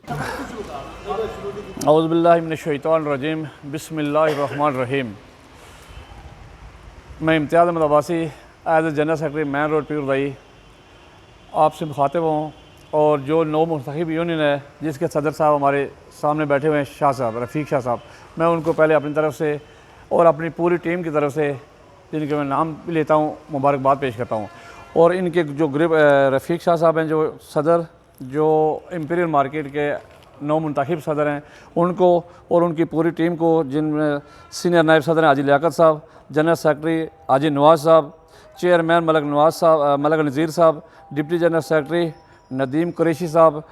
औज़ुबिल्लाहिमिनश्शैतानिर्रजीम बिस्मिल्लाहिर्रहमानिर्रहीम। मैं Imtiaz Ahmed Abbasi as a general secretary main road पीर भाई आपसे मुखातिब हूँ। और जो नौ मुंतखब यूनियन है जिसके सदर साहब हमारे सामने बैठे हुए हैं, शाह साहब, रफ़ीक शाह साहब, मैं उनको पहले अपनी तरफ से और अपनी पूरी टीम की तरफ से, जिनके मैं नाम भी लेता हूँ, मुबारकबाद पेश करता हूँ। और इनके जो ग्रुप रफ़ीक शाह साहब हैं, जो सदर, जो इंपीरियल मार्केट के नौ मुंतखब सदर हैं, उनको और उनकी पूरी टीम को, जिनमें सीनियर नायब सदर हैं हाजी लियाकत साहब, जनरल सेक्रेटरी हाजी नवाज़ साहब, चेयरमैन मलक नवाज़ साहब, मलक नज़ीर साहब, deputy general secretary Nadeem Qureshi साहब,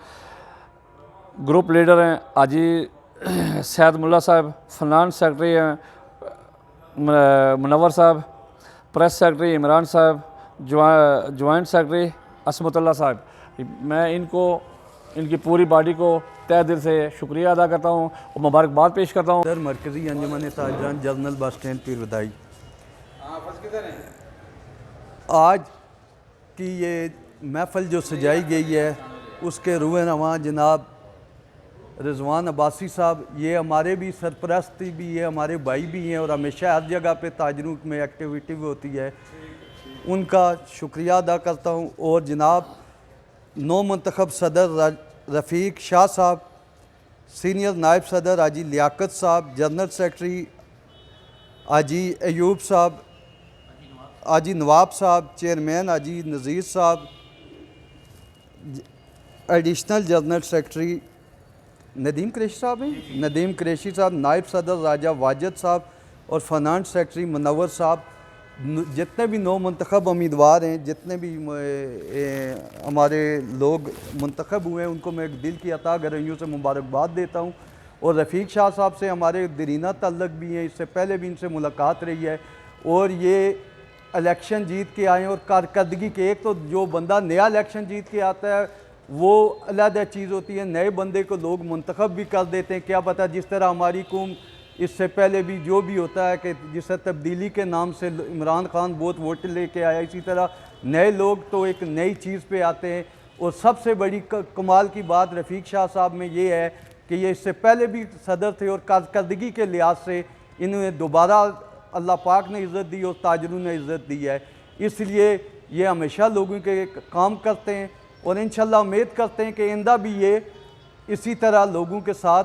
ग्रुप लीडर हैं हाजी सैयद मुल्ला साहब, फाइनेंस सेक्रेटरी हैं मुनव्वर साहब, प्रेस सेक्रेटरी इमरान साहब, जॉइंट सेक्रेटरी असमतुल्ला साहब। मैं इनको, इनकी पूरी बॉडी को तहे दिल से शुक्रिया अदा करता हूँ और मुबारकबाद पेश करता हूँ। सर, मरकज़ी अंजुमन ताजरान जनरल बस स्टैंड पीर बदाई, आज की ये महफ़िल जो सजाई गई है उसके रूह-ए-रवां जनाब रिजवान अब्बासी साहब, ये हमारे भी सरपरस्ती भी है, हमारे भाई भी हैं और हमेशा हर जगह पे ताजरों में एक्टिविटी भी होती है, उनका शुक्रिया अदा करता हूँ। और जनाब नौ मुंतखब सदर रफ़ीक शाह साहब, सीनियर नायब सदर हाजी लियाकत साहब, जनरल सेक्रेटरी हाजी अयूब साहब, हाजी नवाब साहब, चेयरमैन हाजी नज़ीर साहब, additional general secretary Nadeem Qureshi साहब हैं, नदीम कुरैशी साहब, नायब सदर राजा वाजिद साहब और फाइनेंस सेक्रेटरी मुनव्वर साहब, जितने भी नौ मुंतखब उम्मीदवार हैं, जितने भी हमारे लोग मुंतखब हुए हैं, उनको मैं दिल की अता गरइयों से मुबारकबाद देता हूँ। और रफ़ीक शाह साहब से हमारे दरीना तल्लक भी हैं, इससे पहले भी इनसे मुलाकात रही है और ये इलेक्शन जीत के आए हैं। और कारकर्दगी के, एक तो जो बंदा नया इलेक्शन जीत के आता है वो अलग चीज़ होती है, नए बंदे को लोग मुंतखब भी कर देते हैं। क्या पता जिस तरह हमारी कौम इससे पहले भी जो भी होता है कि जिस तब्दीली के नाम से इमरान खान बहुत वोट लेके आया, इसी तरह नए लोग तो एक नई चीज़ पे आते हैं। और सबसे बड़ी कमाल की बात रफ़ीक शाह साहब में ये है कि ये इससे पहले भी सदर थे और कारकर्दगी के लिहाज से इन्हें दोबारा अल्लाह पाक ने इज़्ज़त दी और ताजरों ने इज़्ज़त दी है, इसलिए ये हमेशा लोगों के काम करते हैं। और इंशाल्लाह उम्मीद करते हैं कि आइंदा भी ये इसी तरह लोगों के साथ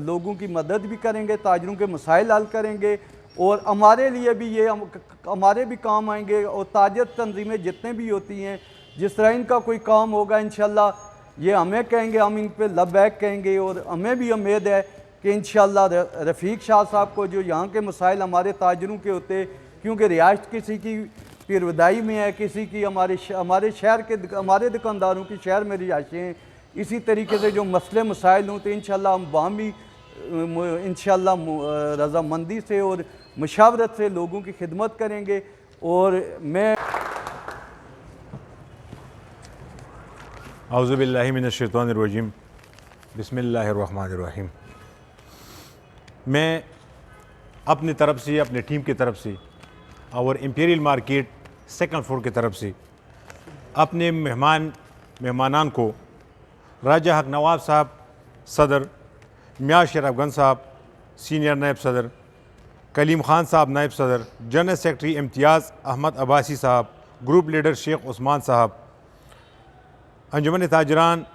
लोगों की मदद भी करेंगे, ताजरों के मसाइल हल करेंगे और हमारे लिए भी ये हमारे भी काम आएंगे। और ताजर तंजीमें जितने भी होती हैं, जिस तरह इनका कोई काम होगा इंशाल्लाह ये हमें कहेंगे, हम इन पर लबैक कहेंगे। और हमें भी उम्मीद है कि इंशाल्लाह रफ़ीक शाह साहब को जो यहाँ के मसाइल हमारे ताजरों के होते, क्योंकि रिहाइश किसी की पीर बदाई में है, किसी की हमारे शहर के हमारे दुकानदारों की शहर में रिहाइशें हैं, इसी तरीके से जो मसले मसाइल हों तो इंशाल्लाह हम वहाँ भी इंशाल्लाह रज़ामंदी से और मुशावरत से लोगों की खिदमत करेंगे। और मैं औज़ुबिल्लाहिमिनश्शैतानिर्रजीम बिस्मिल्लाहिर्रहमानिर्रहीम। मैं अपनी तरफ से, अपनी टीम की तरफ से और इंपीरियल मार्केट सेकंड फ्लोर की तरफ से अपने मेहमानान को राजा हक नवाब साहब सदर, मियाँ शेर अफगन साहब सीनियर नायब सदर, कलीम खान साहब नायब सदर, जनरल सेक्रेटरी इम्तियाज़ अहमद अब्बासी साहब, ग्रुप लीडर शेख उस्मान साहब, अंजुमन ताजरान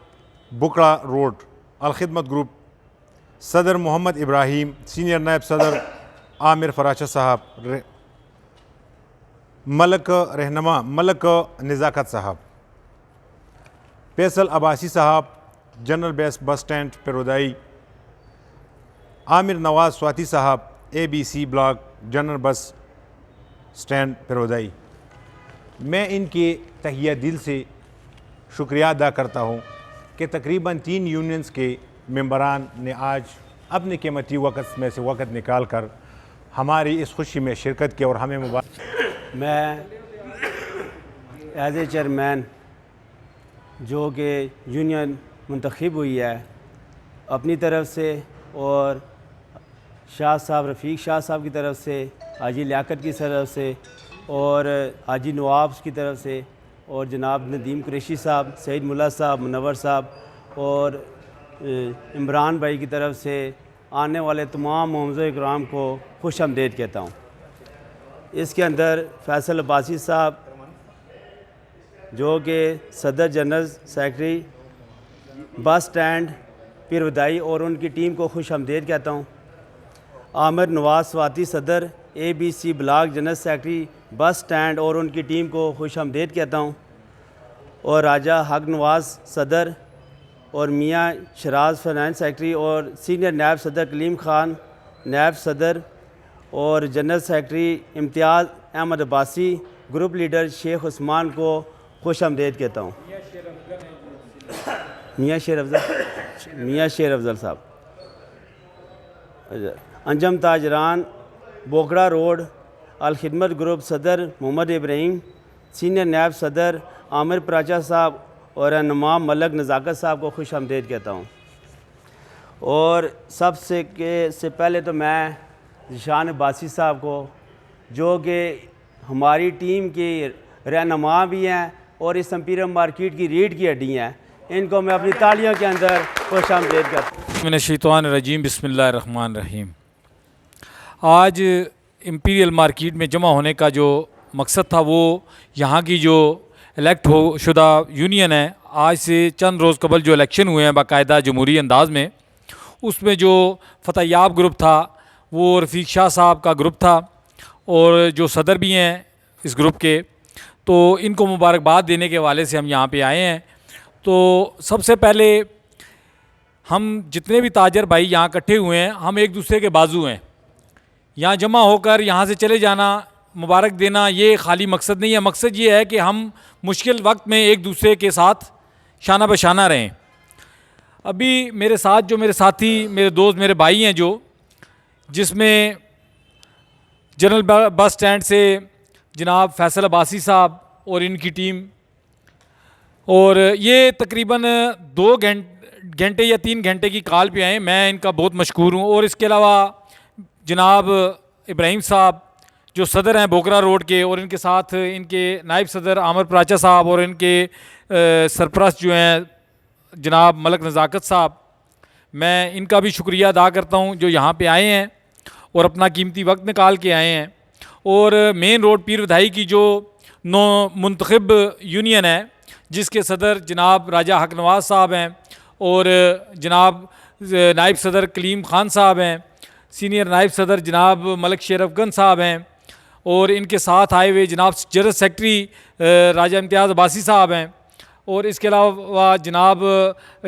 बुकड़ा रोड अलखिदमत ग्रुप सदर मोहम्मद इब्राहिम, सीनियर नायब सदर आमिर फराशा साहब, मलक रहनमा मलक नज़ाकत साहब, फैसल अब्बासी साहब general bus stand Pirodai, Amir Nawaz Swati साहब ABC block general bus stand Pirodai. मैं इनके तहिया दिल से शुक्रिया अदा करता हूँ कि तकरीबन 3 यूनियंस के मेंबरान ने आज अपने कीमती वक़्त में से वक़्त निकाल कर हमारी इस खुशी में शिरकत की और हमें मैं एज ए चेयरमैन जो कि यूनियन मुंतखब हुई है अपनी तरफ से और शाह साहब रफ़ीक शाह साहब की तरफ से, हाजी लियाकत की तरफ से और हाजी नवाब की तरफ से और जनाब नदीम कुरैशी साहब, सईद मुल्ला साहब, मुनव्वर साहब और इमरान भाई की तरफ से आने वाले तमाम मोमज़ इकराम को खुश आमदीद कहता हूँ। इसके अंदर फैसल अब्बासी साहब जो कि सदर जनरल सेक्रेटरी बस स्टैंड पीरवदाई और उनकी टीम को खुश आमदीद कहता हूँ। आमिर नवाज स्वाति सदर ABC block general secretary bus stand और उनकी टीम को खुश आमदीद कहता हूँ। और राजा हक नवाज सदर और मियाँ शराज फाइनेंस सेक्रेटरी और सीनियर नायब सदर कलीम खान नायब सदर और जनरल सेक्रेटरी इम्तियाज़ अहमद अब्बासी ग्रुप लीडर शेख उस्मान को खुश आमदीद कहता हूँ। मियाँ शेर अफजल साहब। अंजम ताजरान बोगड़ा रोड अल खिदमत ग्रुप सदर मोहम्मद इब्राहिम सीनियर नायब सदर आमिर प्राचा साहब और रहनुमा मलक नज़ाकत साहब को खुश आमदीद कहता हूँ। और से पहले तो मैं ज़ीशान अब्बासी साहब को जो कि हमारी टीम की रहनुमा भी हैं और इस इंपीरियल मार्केट की रीढ़ की हड्डी हैं, इनको मैं अपनी तालियों के अंदर खुश आमदीद करता हूँ। मिनश्शैतानिर्रजीम बिस्मिल्लाहिर्रहमानिर्रहीम। आज इंपीरियल मार्केट में जमा होने का जो मकसद था वो यहाँ की जो इलेक्ट हो शुदा यूनियन है, आज से चंद रोज़ कबल जो इलेक्शन हुए हैं बाकायदा जमहूरी अंदाज में, उसमें जो फ़तेहयाब ग्रुप था वो रफ़ीक शाह साहब का ग्रुप था और जो सदर भी हैं इस ग्रुप के, तो इनको मुबारकबाद देने के हवाले से हम यहाँ पे आए हैं। तो सबसे पहले हम जितने भी ताजर भाई यहाँ इकट्ठे हुए हैं, हम एक दूसरे के बाजू हैं। यहाँ जमा होकर यहाँ से चले जाना, मुबारक देना, ये खाली मकसद नहीं है। मकसद ये है कि हम मुश्किल वक्त में एक दूसरे के साथ शाना बशाना रहें। अभी मेरे साथ जो मेरे साथी, मेरे दोस्त, मेरे भाई हैं जो, जिसमें जनरल बस स्टैंड से जनाब फैसल अब्बासी साहब और इनकी टीम, और ये तकरीबन 2 घंटे या 3 घंटे की कॉल पे आए, मैं इनका बहुत मशकूर हूँ। और इसके अलावा जनाब इब्राहिम साहब जो सदर हैं बोगरा रोड के, और इनके साथ इनके नायब सदर आमिर प्राचा साहब और इनके सरपरस्त जो हैं जनाब मलक नज़ाकत साहब, मैं इनका भी शुक्रिया अदा करता हूँ जो यहाँ पे आए हैं और अपना कीमती वक्त निकाल के आए हैं। और मेन रोड पीरवदाई की जो नो मुंतखब यूनियन है जिसके सदर जनाब राजा हक नवाज साहब हैं और जनाब नायब सदर कलीम खान साहब हैं, सीनियर नायब सदर जनाब मलक शेरफगन साहब हैं, और इनके साथ आए हुए जनाब जनरल सेक्रेटरी राजा इम्तियाज़ अब्बासी साहब हैं, और इसके अलावा जनाब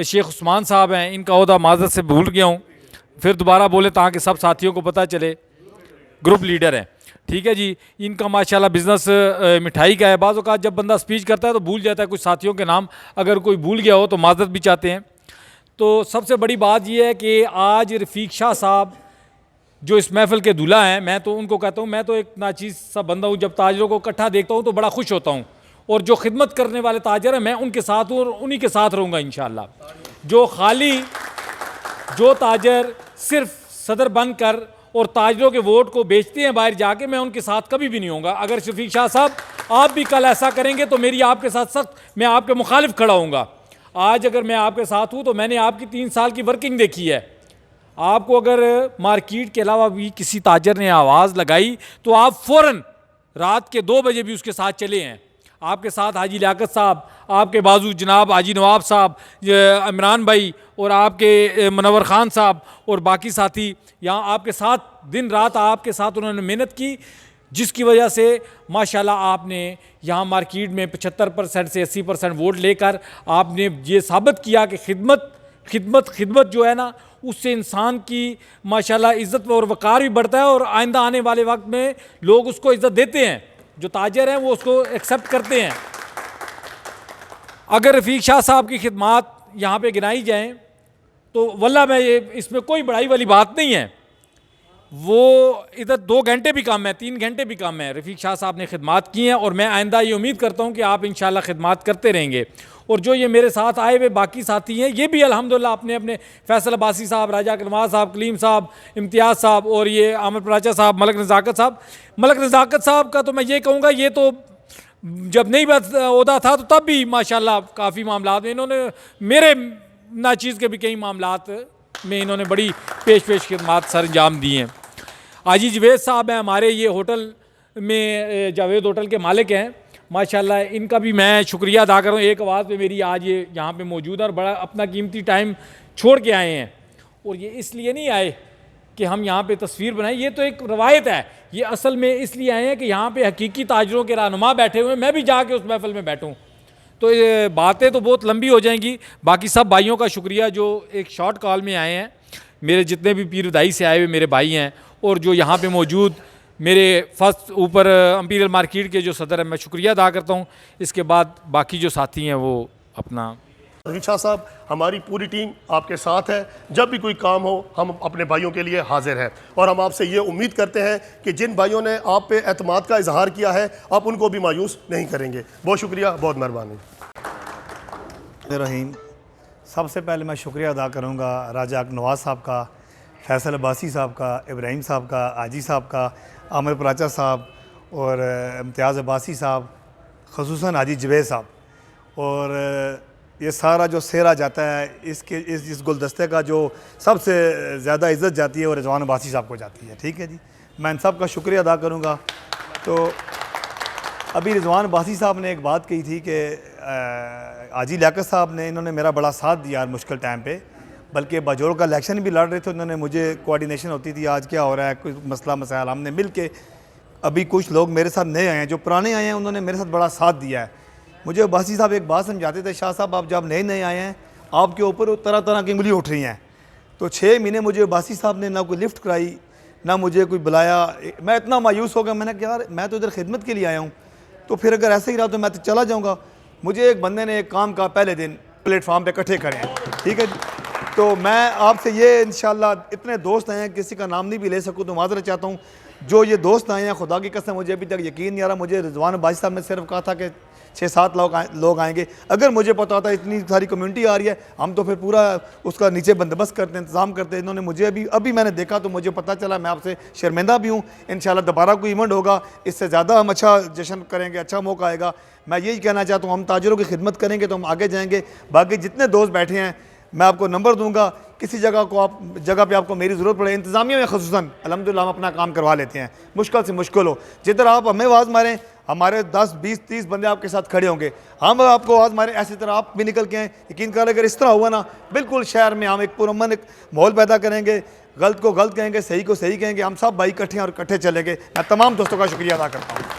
शेख उस्मान साहब हैं। इनका ओहदा माज़रत से भूल गया हूँ, फिर दोबारा बोले ताकि सब साथियों को पता चले। ग्रुप लीडर हैं, ठीक है जी। इनका माशाल्लाह बिज़नेस मिठाई का है। बाज़ औक़ात जब बंदा स्पीच करता है तो भूल जाता है कुछ साथियों के नाम, अगर कोई भूल गया हो तो माज़रत भी चाहते हैं। तो सबसे बड़ी बात यह है कि आज रफ़ीक शाह साहब जो इस महफ़िल के दूल्हा हैं, मैं तो उनको कहता हूँ, मैं तो एक नाचीज़ सा बंदा हूँ, जब ताजरों को इकट्ठा देखता हूँ तो बड़ा खुश होता हूँ। और जो खिदमत करने वाले ताजर हैं मैं उनके साथ हूँ और उन्हीं के साथ रहूँगा इंशाअल्लाह। जो ताजर सिर्फ सदर बनकर और ताजरों के वोट को बेचते हैं बाहर जाके, मैं उनके साथ कभी भी नहीं होऊंगा। अगर शफीक शाह साहब आप भी कल ऐसा करेंगे तो मेरी आपके साथ सख्त, मैं आपके मुखालिफ खड़ा होऊंगा। आज अगर मैं आपके साथ हूँ तो मैंने आपकी 3 साल की वर्किंग देखी है। आपको अगर मार्केट के अलावा भी किसी ताजर ने आवाज़ लगाई तो आप फ़ौरन रात के 2 बजे भी उसके साथ चले हैं। आपके साथ हाजी लियाकत साहब, आपके बाजू जनाब हाजी नवाब साहब, इमरान भाई और आपके मुनव्वर ख़ान साहब और बाकी साथी यहाँ आपके साथ दिन रात आपके साथ उन्होंने मेहनत की, जिसकी वजह से माशाल्लाह आपने यहाँ मार्केट में 75% से 80% वोट लेकर आपने ये साबित किया कि खिदमत जो है ना, उससे इंसान की माशाल्लाह इज़्ज़त और वक़ार भी बढ़ता है और आइंदा आने वाले वक्त में लोग उसको इज़्ज़त देते हैं। जो ताजर हैं वो उसको एक्सेप्ट करते हैं। अगर रफ़ीक शाह साहब की खिदमत यहाँ पे गिनाई जाएँ तो वल्लाह मैं ये इसमें कोई बड़ाई वाली बात नहीं है। वो इधर 2 घंटे भी कम है, 3 घंटे भी कम है। रफ़ीक शाह साहब ने खिदमत की हैं और मैं आइंदा ये उम्मीद करता हूँ कि आप इंशाल्लाह खिदमत करते रहेंगे। और जो ये मेरे साथ आए हुए बाकी साथी हैं, ये भी अल्हम्दुलिल्लाह अपने अपने फैसल अब्बासी साहब, राजा नवाज साहब, कलीम साहब, इम्तियाज़ साहब और ये आमिर प्राचा साहब, मलक नज़ाकत साहब का तो मैं ये कहूँगा, ये तो जब नहीं ओहदा था तो तब भी माशाल्लाह काफ़ी मामला में इन्होंने नाचीज़ के भी कई मामलात में इन्होंने बड़ी पेश खिदमात सर अंजाम दी हैं। आजी जवेद साहब हैं हमारे, ये होटल में जावेद होटल के मालिक हैं माशाल्लाह, इनका भी मैं शुक्रिया अदा करूँ। एक आवाज़ पे मेरी आज ये यहाँ पे मौजूद है और बड़ा अपना कीमती टाइम छोड़ के आए हैं। और ये इसलिए नहीं आए कि हम यहाँ पे तस्वीर बनाएं, ये तो एक रवायत है, ये असल में इसलिए आए हैं कि यहाँ पे हकीकी ताजरों के रहनुमा बैठे हुए हैं, मैं भी जाके उस महफिल में बैठूँ। तो ये बातें तो बहुत लंबी हो जाएंगी। बाकी सब भाइयों का शुक्रिया जो एक शॉर्ट कॉल में आए हैं, मेरे जितने भी पीरदाई से आए हुए मेरे भाई हैं, और जो यहाँ पे मौजूद मेरे फर्स्ट ऊपर इंपीरियल मार्केट के जो सदर हैं, मैं शुक्रिया अदा करता हूँ। इसके बाद बाकी जो साथी हैं वो अपना। रहीम शाह साहब, हमारी पूरी टीम आपके साथ है, जब भी कोई काम हो हम अपने भाइयों के लिए हाजिर हैं, और हम आपसे ये उम्मीद करते हैं कि जिन भाइयों ने आप पे एतमाद का इजहार किया है आप उनको भी मायूस नहीं करेंगे। बहुत शुक्रिया, बहुत मेहरबानी। रहीम, सबसे पहले मैं शुक्रिया अदा करूँगा राजा नवाज़ साहब का, फैसल अब्बासी साहब का, इब्राहिम साहब का, आजी साहब का, आमिर पराचा साहब और इम्तियाज़ अब्बासी साहब, ख़ुसूसन आजी जवेद साहब। और ये सारा जो सेरा जाता है इसके इस गुलदस्ते का जो सबसे ज़्यादा इज़्ज़त जाती है वो रिजवान अब्बासी साहब को जाती है। ठीक है जी, मैं इन सब का शुक्रिया अदा करूँगा। तो अभी रिजवान अब्बासी साहब ने एक बात कही थी कि आजी लियाकत साहब ने, इन्होंने मेरा बड़ा साथ दिया मुश्किल टाइम पे, बल्कि बाजोर का इलेक्शन भी लड़ रहे थे, उन्होंने मुझे कोऑर्डिनेशन होती थी आज क्या हो रहा है, कोई मसला मसाइल हमने मिल के, अभी कुछ लोग मेरे साथ नए आए हैं, जो पुराने आए हैं उन्होंने मेरे साथ बड़ा साथ दिया है। मुझे अब्बासी साहब एक बात समझाते थे, शाह साहब आप जब नए आए हैं आपके ऊपर तरह तरह की उंगली उठ रही हैं। तो 6 महीने मुझे अब्बासी साहब ने ना कोई लिफ्ट कराई, ना मुझे कोई बुलाया। मैं इतना मायूस हो गया, मैंने कहा यार मैं तो इधर खिदमत के लिए आया हूँ, तो फिर अगर ऐसे ही रहा तो मैं तो चला जाऊँगा। मुझे एक बंदे ने एक काम कहा, पहले दिन प्लेटफार्म पे इकट्ठे करें। ठीक है जी, तो मैं आपसे ये इंशाल्लाह, इतने दोस्त आए हैं, किसी का नाम नहीं भी ले सकूँ तो माजरत चाहता हूँ। जो ये दोस्त आए हैं, खुदा की कसम मुझे अभी तक यकीन नहीं आ रहा। मुझे रिजवान अब्बासी साहब ने सिर्फ कहा था कि 6-7 लोग आएंगे। अगर मुझे पता होता इतनी सारी कम्युनिटी आ रही है, हम तो फिर पूरा उसका नीचे बंदोबस्त करते, इंतज़ाम करते। इन्होंने मुझे अभी मैंने देखा तो मुझे पता चला, मैं आपसे शर्मिंदा भी हूँ। इंशाल्लाह दोबारा कोई इवेंट होगा, इससे ज़्यादा हम अच्छा जश्न करेंगे, अच्छा मौका आएगा। मैं यही कहना चाहता हूँ, हम ताजरों की खिदमत करेंगे तो हम आगे जाएंगे। बाकी जितने दोस्त बैठे हैं मैं आपको नंबर दूंगा, किसी जगह पे आपको मेरी ज़रूरत पड़े, इंतज़ामिया में ख़ुसूसन अल्हम्दुलिल्लाह हम अपना काम करवा लेते हैं, मुश्किल से मुश्किल हो। जिधर आप हमें आवाज़ मारें, हमारे 10, 20, 30 बंदे आपके साथ खड़े होंगे, हम आपको आवाज़ मारें, ऐसी तरह आप भी निकल के आएँ। यकीन कर, अगर इस तरह हुआ ना, बिल्कुल शहर में हम एक पुरअमन एक माहौल पैदा करेंगे, गलत को गलत कहेंगे, सही को सही कहेंगे, हम सब भाई इकट्ठे हैं और इकट्ठे चलेंगे। मैं तमाम दोस्तों का शुक्रिया अदा करता हूँ।